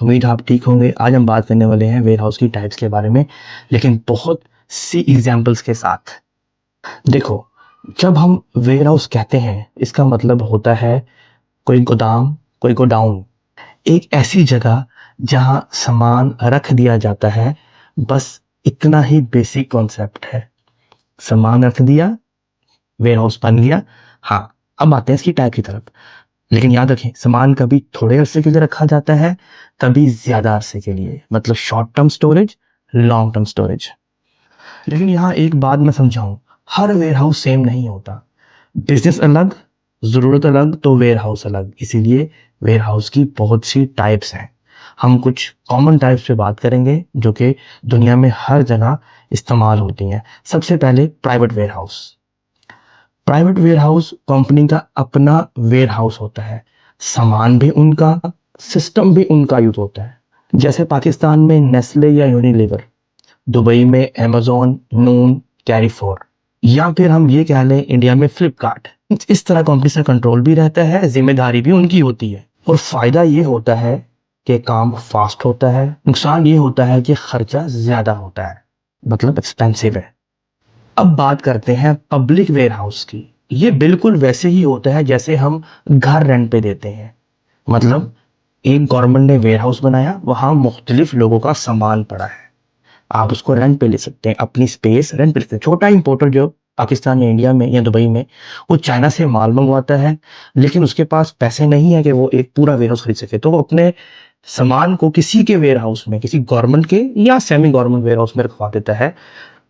उम्मीद आप ठीक होंगे। आज हम बात करने वाले हैं वेयर हाउस की टाइप्स के बारे में, लेकिन बहुत सी एग्जांपल्स के साथ। देखो, जब हम वेयर हाउस कहते हैं इसका मतलब होता है कोई गोदाम, कोई गोडाउन, एक ऐसी जगह जहां सामान रख दिया जाता है। बस इतना ही बेसिक कॉन्सेप्ट है। सामान रख दिया, वेयर हाउस बन गया। हाँ, अब आते हैं इसकी टाइप की तरफ। लेकिन याद रखें, सामान कभी थोड़े अरसे के लिए रखा जाता है, कभी ज्यादा अरसे के लिए, मतलब short term storage, long term storage. लेकिन यहाँ एक बात मैं समझाऊं, हर वेयर हाउस सेम नहीं होता। बिजनेस अलग, जरूरत अलग, तो वेयर हाउस अलग। इसीलिए वेयर हाउस की बहुत सी टाइप्स हैं। हम कुछ कॉमन टाइप्स पे बात करेंगे जो कि दुनिया में हर जगह इस्तेमाल होती हैं। सबसे पहले private warehouse. Private warehouse company का अपना वेयर हाउस होता है। सामान भी उनका, सिस्टम भी उनका यूज होता है। जैसे पाकिस्तान में नेस्ले या यूनिलीवर, दुबई में amazon, नून, कैरीफोर, या फिर हम ये कह लें इंडिया में फ्लिपकार्ट। इस तरह कंपनी से कंट्रोल भी रहता है, जिम्मेदारी भी उनकी होती है। और फायदा ये होता है कि काम फास्ट होता है। नुकसान ये होता है कि खर्चा ज्यादा होता है, मतलब एक्सपेंसिव है। अब बात करते हैं पब्लिक वेयर हाउस की। ये बिल्कुल वैसे ही होता है जैसे हम घर रेंट पे देते हैं। मतलब एक गवर्नमेंट ने वेयर हाउस बनाया, वहां मुख्तलिफ लोगों का सामान पड़ा है, आप उसको रेंट पे ले सकते हैं, अपनी स्पेस रेंट पे ले सकते हैं। छोटा इंपोर्टर जो पाकिस्तान में, इंडिया में या दुबई में, वो चाइना से माल मंगवाता है, लेकिन उसके पास पैसे नहीं है कि वो एक पूरा वेयर हाउस खरीद सके, तो वो अपने सामान को किसी के वेयर हाउस में, किसी गवर्नमेंट के या सेमी गवर्नमेंट वेयर हाउस में रखवा देता है,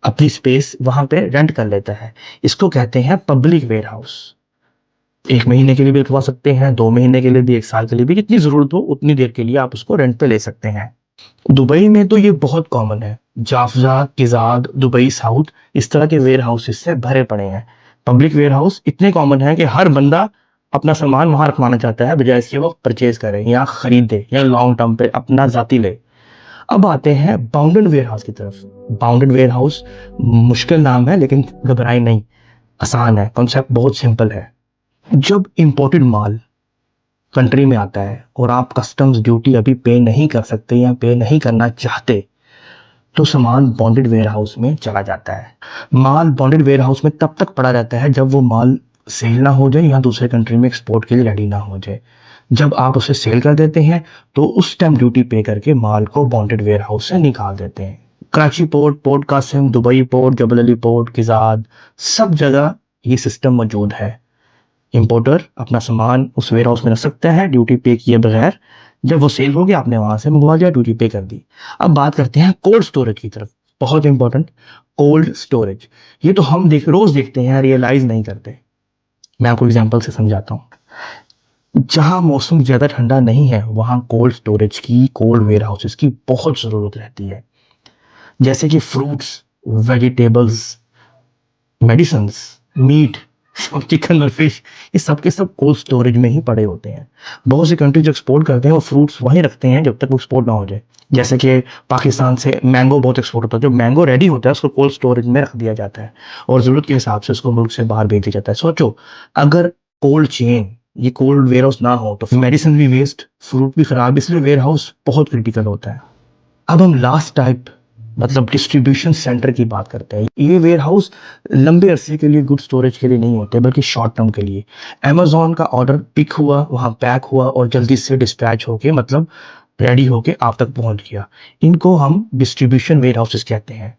अपनी स्पेस वहां पे रेंट कर लेता है। इसको कहते हैं पब्लिक वेयर हाउस। 1 महीने के लिए भी रखवा सकते हैं, 2 महीने के लिए भी, 1 साल के लिए भी, जितनी जरूरत हो उतनी देर के लिए आप उसको रेंट पे ले सकते हैं। दुबई में तो ये बहुत कॉमन है। जाफजा, किजाद, दुबई साउथ, इस तरह के वेयर हाउसेस से भरे पड़े हैं। पब्लिक वेयर हाउस इतने कॉमन है कि हर बंदा अपना सामान वहां रखवाना चाहता है, बजाय इसके वो परचेज करे या खरीदे या लॉन्ग टर्म पे अपना जाती ले। अब आते हैं बाउंडेड वेयर हाउस की तरफ। बाउंडेड वेयर हाउस मुश्किल नाम है, लेकिन घबराए नहीं, आसान है। कॉन्सेप्ट बहुत सिंपल है। जब इंपोर्टेड माल कंट्री में आता है और आप कस्टम्स ड्यूटी अभी पे नहीं कर सकते या पे नहीं करना चाहते, तो सामान बॉन्डेड वेयर हाउस में चला जाता है। माल बॉन्डेड वेयर हाउस में तब तक पड़ा रहता है जब वो माल सेल ना हो जाए या दूसरे कंट्री में एक्सपोर्ट के लिए रेडी ना हो जाए। जब आप उसे सेल कर देते हैं, तो उस टाइम ड्यूटी पे करके माल को बॉन्डेड वेयर हाउस से निकाल देते हैं। Karachi port, Port Qasim, Dubai port, Jebel Ali port, Kizad, सब जगह ये सिस्टम मौजूद है। इंपोर्टर अपना सामान उस वेयर हाउस में रख सकता है ड्यूटी पे किए बगैर। जब वो सेल हो गया, आपने वहां से मंगवा लिया, ड्यूटी पे कर दी। अब बात करते हैं कोल्ड स्टोरेज की तरफ। बहुत इंपॉर्टेंट, कोल्ड स्टोरेज। ये तो हम रोज देखते हैं, रियलाइज नहीं करते। मैं आपको एग्जांपल से समझाता हूँ। जहां मौसम ज्यादा ठंडा नहीं है, वहां कोल्ड स्टोरेज की, कोल्ड वेयर हाउसेस की बहुत जरूरत रहती है। जैसे कि fruits, vegetables, medicine, meat, chicken और फिश, ये सब के सब कोल्ड स्टोरेज में ही पड़े होते हैं। बहुत सी कंट्री जो एक्सपोर्ट करते हैं वो फ्रूट्स वहीं रखते हैं जब तक वो एक्सपोर्ट ना हो जाए। जैसे कि पाकिस्तान से मैंगो बहुत एक्सपोर्ट होता है। जो मैंगो रेडी होता है उसको कोल्ड स्टोरेज में रख दिया जाता है और जरूरत के हिसाब से उसको मुल्क से बाहर भेज दिया जाता है। सोचो, अगर कोल्ड चेन, ये कोल्ड वेयर हाउस ना हो तो मेडिसिन भी वेस्ट, फ्रूट भी खराब। इसलिए वेयर हाउस बहुत क्रिटिकल होता है। अब हम लास्ट टाइप, मतलब डिस्ट्रीब्यूशन सेंटर की बात करते हैं। ये वेयर हाउस लंबे अरसे के लिए गुड स्टोरेज के लिए नहीं होते, बल्कि शॉर्ट टर्म के लिए। अमेजोन का ऑर्डर पिक हुआ, वहां पैक हुआ और जल्दी से डिस्पैच होके, मतलब रेडी होके आप तक पहुंच गया। इनको हम डिस्ट्रीब्यूशन वेयर हाउसेस कहते हैं।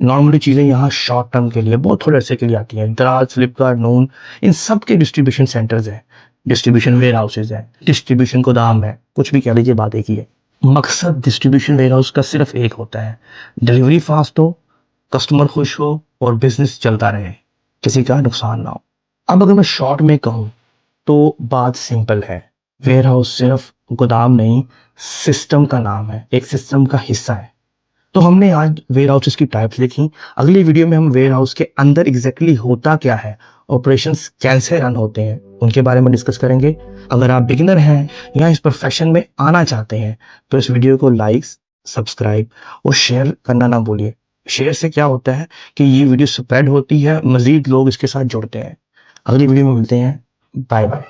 नॉर्मली चीजें यहाँ शॉर्ट टर्म के लिए, बहुत थोड़े अरसे के लिए आती हैं। दराज, फ्लिपकार्ट, नून, इन सब के डिस्ट्रीब्यूशन सेंटर्स हैं, डिस्ट्रीब्यूशन वेयर हाउसेज हैं, डिस्ट्रीब्यूशन गोदाम है, कुछ भी कह लीजिए, बात एक ही है। मकसद डिस्ट्रीब्यूशन वेयरहाउस का सिर्फ एक होता है, डिलीवरी फास्ट हो, कस्टमर खुश हो और बिजनेस चलता रहे, किसी का नुकसान ना हो। अब अगर मैं शॉर्ट में कहूं तो बात सिंपल है। वेयरहाउस सिर्फ गोदाम नहीं, सिस्टम का नाम है, एक सिस्टम का हिस्सा है। तो हमने आज वेयर हाउसेस की टाइप्स देखी। अगली वीडियो में हम वेयर हाउस के अंदर एग्जैक्टली होता क्या है, ऑपरेशंस कैसे रन होते हैं, उनके बारे में डिस्कस करेंगे। अगर आप बिगिनर हैं या इस प्रोफेशन में आना चाहते हैं, तो इस वीडियो को लाइक, सब्सक्राइब और शेयर करना ना भूलिए। शेयर से क्या होता है कि ये वीडियो स्प्रेड होती है, मजीद लोग इसके साथ जुड़ते हैं। अगली वीडियो में मिलते हैं। Bye bye.